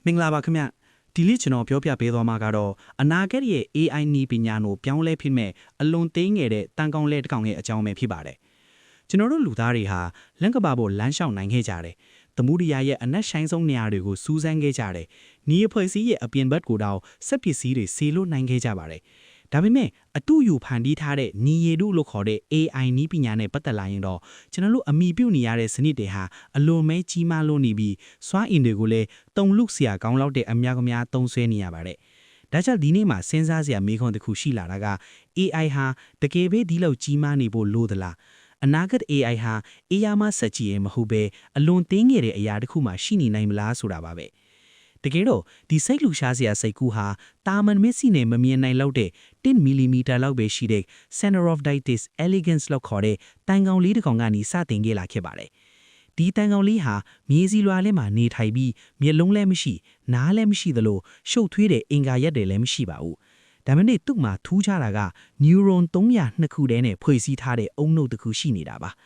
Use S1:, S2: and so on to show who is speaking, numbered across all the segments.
S1: မင်္ဂလာပါခင်ဗျဒီလေးကျွန်တော်ပြောပြပေးသွားမှာကတော့အနာဂတ်ရဲ့ AI နည်းပညာကိုပြောင်းလဲဖြစ်မဲ့အလွန်သေးငယ်တဲ့တန်ကောင်လဲတစ်ကောင်ရဲ့အကြောင်းပဲဖြစ်ပါတယ်ကျွန်တော်တို့လူသားတွေဟာလန့်ကပါဖို့လမ်းလျှောက်နိုင်ခဲ့ကြတယ်သမုဒိယရဲ့အနက်ဆိုင်ဆုံးနေရာတွေကိုစူးစမ်းခဲ့ကြတယ်နီးအဖွဲ့အစည်းရဲ့အပြင်ဘက်ကိုတောင်စက်ပစ္စည်းတွေဆေလို့နိုင်ခဲ့ကြပါတယ်ဒါပေမဲ့အတူယူဖန်တီးထားတဲ့နီရီတို့လို့ခေါ်တဲ့ AI နည်းပညာနဲ့ပတ်သက်လာရင်တော့ကျွန်တော်တို့အမိပြုတ်နေရတဲ့စနစ်တွေဟာအလွန်မဲကြီးမားလို့နေပြီးစွမ်းအင်တွေကိုလည်းတုံလုစရာကောင်းလောက်တဲ့အများကများသုံးဆွဲနေရပါတယ်။ဒါကြောင့်ဒီနေ့မှာစဉ်းစားစရာမေးခွန်းတစ်ခုရှိလာတာက AI ဟာတကယ်ပဲဒီလောက်ကြီးမားနေဖို့လိုသလား။အနာဂတ် AI ဟာအေးရမစက်ကြီးရဲ့မဟုတ်ပဲအလွန်သေးငယ်တဲ့အရာတစ်ခုမှရှိနေနိုင်မလားဆိုတာပါပဲ။တကယ်တော့ဒီစိတ်လူရှားစရာစိတ်ကူးဟာတာမန်မက်ဆီနဲ့မမြင်နိုင်လောက်တဲ့10 mm လောက်ပဲရှိတဲ့ Center of Ditis elegans လောက်ခေါ်တဲ့တန်ကောင်လေးတစ်ကောင်ကနေစတင်ခဲ့လာခဲ့ပါတယ်။ဒီတန်ကောင်လေးဟာမြေစီလွာထဲမှာနေထိုင်ပြီးမျက်လုံးလည်းမရှိနားလည်းမရှိသလိုရှုပ်ထွေးတဲ့အင်္ဂါရက်တွေလည်းမရှိပါဘူး။ဒါပေမဲ့သူ့မှာထူးခြားတာက neuron 302ခုတည်းနဲ့ဖွဲ့စည်းထားတဲ့အုံနှုတ်တစ်ခုရှိနေတာပါ။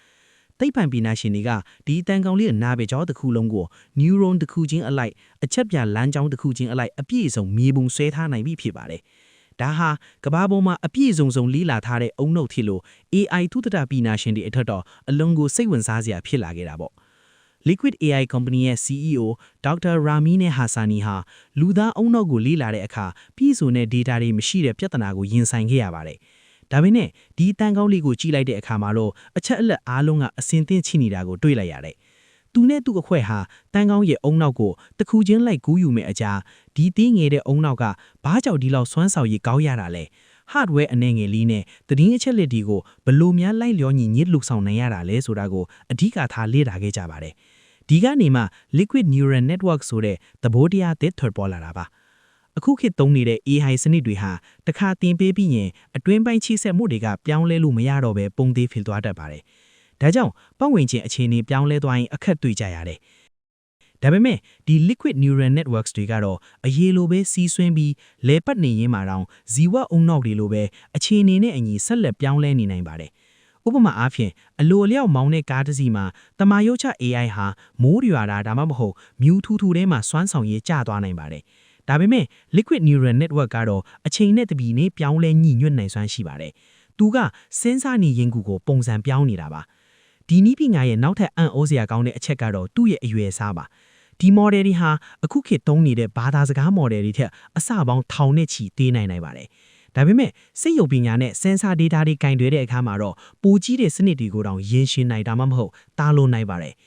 S1: သိပ္ပံပညာရှင်တွေကဒီတန်ကောင်လေးရဲ့နာပဲကြောတစ်ခုလုံးကို neuron တစ်ခုချင်းအလိုက်အချက်ပြလမ်းကြောင်းတစ်ခုချင်းအလိုက်အပြည့်အစုံမြေပုံဆွဲထားနိုင်ပြီဖြစ်ပါတယ်။ဒါဟာကမ္ဘာပေါ်မှာအပြည့်စုံလေးလာထားတဲ့အုံနှုတ်ထီလို့ AI သုတတပညာရှင်တွေအထက်တော့အလွန်ကိုစိတ်ဝင်စားစရာဖြစ်လာခဲ့တာပေါ့။ Liquid AI Company ရဲ့ CEO ဒေါက်တာရာမီနဲ့ဟာဆာနီဟာလူသားအုံနှုတ်ကိုလေ့လာတဲ့အခါပြည့်စုံတဲ့ data တွေမရှိတဲ့ပြဿနာကိုရင်ဆိုင်ခဲ့ရပါတယ်။ဒါပေမဲ့ဒီတန်ကောင်းလေးကိုကြည့်လိုက်တဲ့အခါမှာတော့အချက်အလက်အားလုံးကအစင်သင့်ချိနေတာကိုတွေ့လိုက်ရတယ်။သူနဲ့သူ့အခွဲဟာတန်ကောင်းရဲ့အုံနောက်ကိုတစ်ခုချင်းလိုက်ကူးယူမဲ့အကြာဒီသေးငယ်တဲ့အုံနောက်ကဘာကြောင့်ဒီလောက်စွမ်းဆောင်ရည်ကောင်းရတာလဲ။ hardware အနေငယ်လေးနဲ့သတင်းအချက်လက်တွေကိုဘလို့များလိုက်လျောညီညစ်လှုပ်ဆောင်နိုင်ရတာလဲဆိုတာကိုအဓိကထားလေ့လာခဲ့ကြပါတယ်။ဒီကနေမှ liquid neural network ဆိုတဲ့သဘောတရားသစ်ထွက်ပေါ်လာတာပါ။အခုခေတ်သုံးနေတဲ့ AI စနစ်တွေဟာတခါတင်ပေးပြီးရင်အတွင်းပိုင်းချိဆက်မှုတွေကပြောင်းလဲလို့မရတော့ဘဲပုံသေးဖြစ်သွားတတ်ပါတယ်။ဒါကြောင့်ပတ်ဝန်းကျင်အခြေအနေပြောင်းလဲသွားရင်အခက်တွေ့ကြရတယ်။ဒါပေမဲ့ဒီ liquid neural networks တွေကတော့အရေးလိုပဲစီးဆွင်းပြီးလဲပတ်နေရင်းမှာတောင်ဇီဝအုံနောက်တွေလိုပဲအခြေအနေနဲ့အညီဆက်လက်ပြောင်းလဲနေနိုင်ပါတယ်။ဥပမာအားဖြင့်အလိုအလျောက်မောင်းတဲ့ကားတစ်စီးမှာတမာယုတ်ချ AI ဟာမိုးရွာတာဒါမှမဟုတ်မြူးထူးထူးထဲမှာစွမ်းဆောင်ရည်ကျသွားနိုင်ပါတယ်။ဒါပေမဲ့ liquid neural network ကတော့အချိန်နဲ့တပြေးနဲ့ပြောင်းလဲညှိညွတ်နိုင်စွမ်းရှိပါတယ်။သူကစဉ်းစားနေရင်ကိုပုံစံပြောင်းနေတာပါ။ဒီနည်းပညာရဲ့နောက်ထပ်အံ့ဩစရာကောင်းတဲ့အချက်ကတော့သူ့ရဲ့အရွယ်အစားပါ။ဒီ model တွေဟာအခုခေတ်သုံးနေတဲ့ဘာသာစကား model တွေထက်အဆပေါင်းထောင်နဲ့ချီသေးနိုင်ပါတယ်။ဒါပေမဲ့စိတ်ယုတ်ပညာနဲ့ sensor data တွေကင်တွယ်တဲ့အခါမှာတော့ပိုကြီးတဲ့စနစ်တွေကိုတောင်ယဉ်ရှင်းနိုင်တာမှမဟုတ်တားလို့နိုင်ပါတယ်။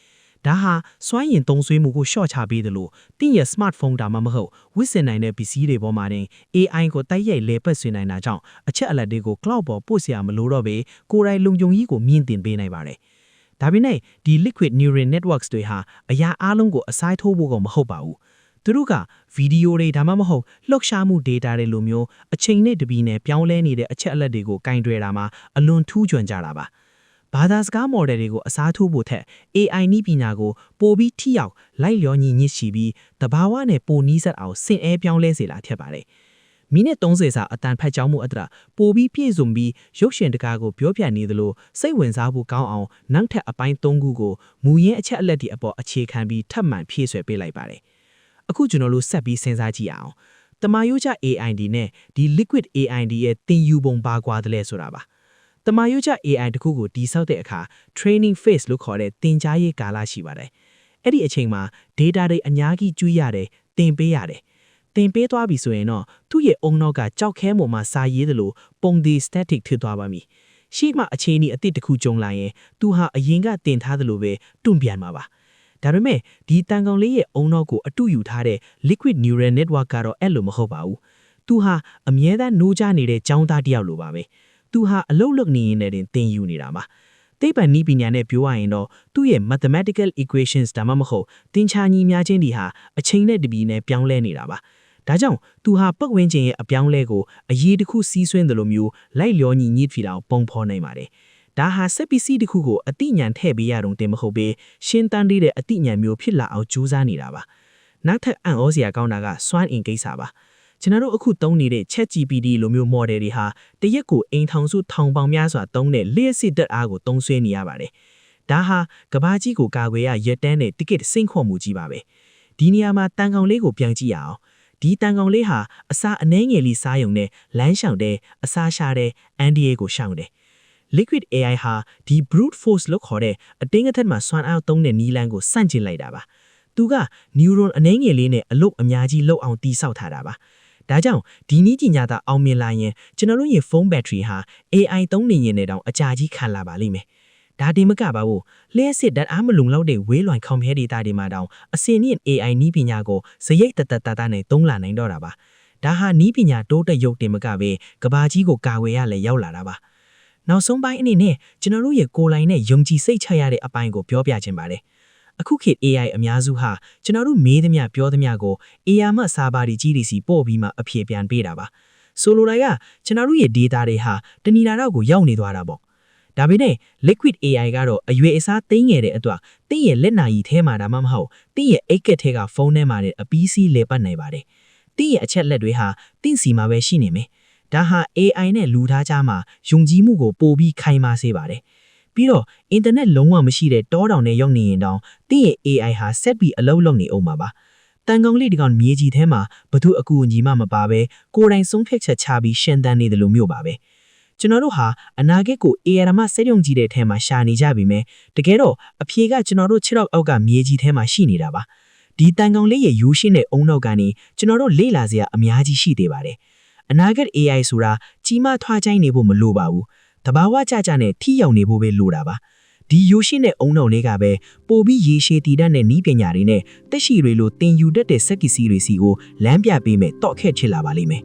S1: ဒါဟာစွမ်းရည်သုံးဆွဲမှုကိုရှော့ချပေးတယ်လို့တင်းရဲ့ smartphone ဒါမှမဟုတ်ဝစ်စင်နိုင်တဲ့ပစ္စည်းတွေပေါ်မှာတင် AI ကိုတိုက်ရိုက်လဲပတ်ဆွေးနိုင်တာကြောင့်အချက်အလက်တွေကို cloud ပေါ်ပို့စရာမလိုတော့ဘဲကိုယ်တိုင်လုံခြုံရေးကိုမြင့်တင်ပေးနိုင်ပါတယ်။ဒါပေမဲ့ဒီ liquid neural networks တွေဟာအရာအလုံးကိုအစိုက်ထိုးဖို့ကမဟုတ်ပါဘူး။သူတို့ကဗီဒီယိုတွေဒါမှမဟုတ်လှုပ်ရှားမှု data တွေလိုမျိုးအချိန်နဲ့တပြေးနဲ့ပြောင်းလဲနေတဲ့အချက်အလက်တွေကိုကင်တွယ်တာမှာအလွန်ထူးချွန်ကြတာပါ။ဘာသာစကား model တွေကိုအစားထိုးဖို့ထက် AI နည်းပညာကိုပိုပြီးထိရောက်လိုက်လျောညီညစ်ရှိပြီးတဘာဝနဲ့ပိုနီးစပ်အောင်စင်အဲပြောင်းလဲစေလာထက်ပါတယ်။မိနစ်30စာအတန်ဖတ်ကြောင်းမှုအတရပိုပြီးပြည့်စုံပြီးရုပ်ရှင်တကားကိုပြောပြနေသလိုစိတ်ဝင်စားဖို့ကောင်းအောင်နောက်ထပ်အပိုင်း3ခုကိုမူရင်းအချက်အလက်တွေအပေါ်အခြေခံပြီးထပ်မံဖြည့်ဆွဲပေးလိုက်ပါတယ်။အခုကျွန်တော်တို့ဆက်ပြီးစဉ်းစားကြည့်အောင်။တမာယုချ AI နဲ့ဒီ liquid AI ရဲ့သင်ယူပုံပါကွာတယ်လဲဆိုတာပါ။တမာယုချ AI တခုကိုတိစောက်တဲ့အခါ training phase လို့ခေါ်တဲ့သင်ကြားရေးကာလရှိပါတယ်။အဲ့ဒီအချိန်မှာ data တွေအများကြီးကျွေးရတယ်သင်ပေးရတယ်။သင်ပေးသွားပြီဆိုရင်တော့သူ့ရဲ့အုံနောက်ကကြောက်ခဲပေါ်မှာစာရေးသလိုပုံသေး static ဖြစ်သွားပါပြီ။ရှေ့မှာအခြေအနေအသစ်တစ်ခုကြုံလာရင်သူဟာအရင်ကသင်ထားသလိုပဲတွန့်ပြန်မှာပါ။ဒါပေမဲ့ဒီတန်ကောင်လေးရဲ့အုံနောက်ကိုအတူယူထားတဲ့ liquid neural network ကတော့အဲ့လိုမဟုတ်ပါဘူး။သူဟာအမြဲတမ်းနိုးကြနေတဲ့ကျောင်းသားတစ်ယောက်လိုပါပဲ။သူဟာအလုတ်လုတ်နေရင်လည်းသင်ယူနေတာပါသိပ္ပံနည်းပညာနဲ့ပြောရရင်တော့သူ့ရဲ့ mathematical equations ဒါမှမဟုတ်သင်္ချာညီများခြင်းတွေဟာအချိန်နဲ့တပြေးနဲ့ပြောင်းလဲနေတာပါဒါကြောင့်သူဟာပတ်ဝန်းကျင်ရဲ့အပြောင်းလဲကိုအရေးတစ်ခုစီးဆွင်းတယ်လို့မျိုးလိုက်လျောညီညစ်ဖီအောင်ပုံဖော်နိုင်ပါတယ်ဒါဟာစက်ပစ္စည်းတစ်ခုကိုအတိညာဏ်ထည့်ပေးရတော့တင်မဟုတ်ပဲရှင်းတန်းသေးတဲ့အတိညာဏ်မျိုးဖြစ်လာအောင်ကြိုးစားနေတာပါနောက်ထပ်အံ့ဩစရာကောင်းတာကစွမ်းအင်ကိစ္စပါကျွန်တော်တို့အခုသုံးနေတဲ့ ChatGPT လိုမျိုး model တွေဟာတရက်ကိုအိမ်ထောင်စုထောင်ပေါင်များစွာသုံးတဲ့လျှက်စစ်ဓာတ်အားကိုသုံးစွဲနေရပါတယ်။ဒါဟာကဘာကြီးကိုကာကွယ်ရရက်တန်းတဲ့ ticket စိမ့်ခေါ်မှုကြီးပါပဲ။
S2: ဒီနေရာမှာတန်ကောင်လေးကိုပြန်ကြည့်ရအောင်ဒီတန်ကောင်လေးဟာအစာအနှဲငယ်လေးစားယုံနဲ့လမ်းရှောင်တဲ့အစာရှာတဲ့အန်ဒီယေကိုရှောင်တယ် Liquid AI ဟာဒီ brute force လို့ခေါ်တဲ့အတင်းအထက်မှာစွမ်းအားသုံးတဲ့နီလန်းကိုစန့်ကျင်လိုက်တာပါသူက neuron အနှဲငယ်လေးနဲ့အလုပ်အများကြီးလုပ်အောင်တည်ဆောက်ထားတာပါဒါကြောင့်ဒီနည်းပညာသာအောင်မြင်လာရင်ကျွန်တော်တို့ရဲ့ဖုန်းဘက်ထရီဟာ AI သုံးနေရင်လည်းတောင်အကြာကြီးခံလာပါလိမ့်မယ်ဒါတင်မကပါဘူးလျှက်စစ်ဓာတ်အားမလုံလောက်တဲ့ဝေးလွန်ကွန်ပျူတာ data တွေမှာတောင်အစင်းနဲ့ AI နည်းပညာကိုစရိတ်တတနဲ့သုံးလာနိုင်တော့တာပါဒါဟာနည်းပညာတိုးတက်ရုပ်တင်မကပဲကဘာကြီးကိုကာဝယ်ရလဲရောက်လာတာပါနောက်ဆုံးပိုင်းအနေနဲ့ကျွန်တော်တို့ရဲ့ကိုယ်လိုင်းနဲ့ယုံကြည်စိတ်ချရတဲ့အပိုင်းကိုပြောပြချင်ပါတယ်အခုခေတ် AI အများစုဟာကျွန်တော်တို့မေးသမျှပြောသမျှကို AI မှစာပါတွေကြီးတွေစီပို့ပြီးမှအဖြေပြန်ပေးတာပါဆိုလိုတာကကျွန်တော်တို့ရဲ့ data တွေဟာတဏီလာတော့ကိုရောက်နေသွားတာပေါ့ဒါပေမဲ့ Liquid AI ကတော့အရွယ်အစားသိမ်းငယ်တဲ့အတွက်တင်းရဲ့လက်နာရီထဲမှာဒါမှမဟုတ်တင်းရဲ့အိတ်ကက်ထဲကဖုန်းထဲမှာအပီးစီးလေပတ်နိုင်ပါတယ်တင်းရဲ့အချက်လက်တွေဟာတင်းစီမှာပဲရှိနေမယ်ဒါဟာ AI နဲ့လူသားကြားမှာယုံကြည်မှုကိုပိုပြီးခိုင်မာစေပါတယ်ပြီးတော့အင်တာနက်လုံးဝမရှိတဲ့တောတောင်နဲ့ရောက်နေရင်တောင်တင်းရဲ့ AI ဟာဆက်ပြီးအလုပ်လုပ်နေအောင်ပါပါတန်ကောင်လေးဒီကောင်မြေကြီးထဲမှာဘသူအကူအညီမှမပါပဲကိုယ်တိုင်ဆုံးဖြတ်ချက်ချပြီးရှင်းတန်းနေတယ်လို့မျိုးပါပဲကျွန်တော်တို့ဟာအနာဂတ်ကို AI မှာစက်ရုံကြီးတဲ့ထဲမှာရှာနေကြပြီမယ်တကယ်တော့အဖြေကကျွန်တော်တို့ခြေတော့အောက်ကမြေကြီးထဲမှာရှိနေတာပါဒီတန်ကောင်လေးရဲ့ယူရှင်းတဲ့အုံနောက်ကနေကျွန်တော်တို့လေ့လာစရာအများကြီးရှိသေးပါတယ်အနာဂတ် AI ဆိုတာကြီးမားထွားချိုင်းနေဖို့မလိုပါဘူးတဘာဝကြကြနဲ့ထိရောက်နေဖို့ပဲလိုတာပါဒီယူရှင်းတဲ့အုံနောက်လေးကပဲပိုပြီးရေရှည်တည်တတ်တဲ့နည်းပညာတွေနဲ့တက်ရှိတွေလိုတင်ယူတတ်တဲ့စက်ကီစီတွေစီကိုလမ်းပြပေးမယ်တော့ခက်ချစ်လာပါလိမ့်မယ်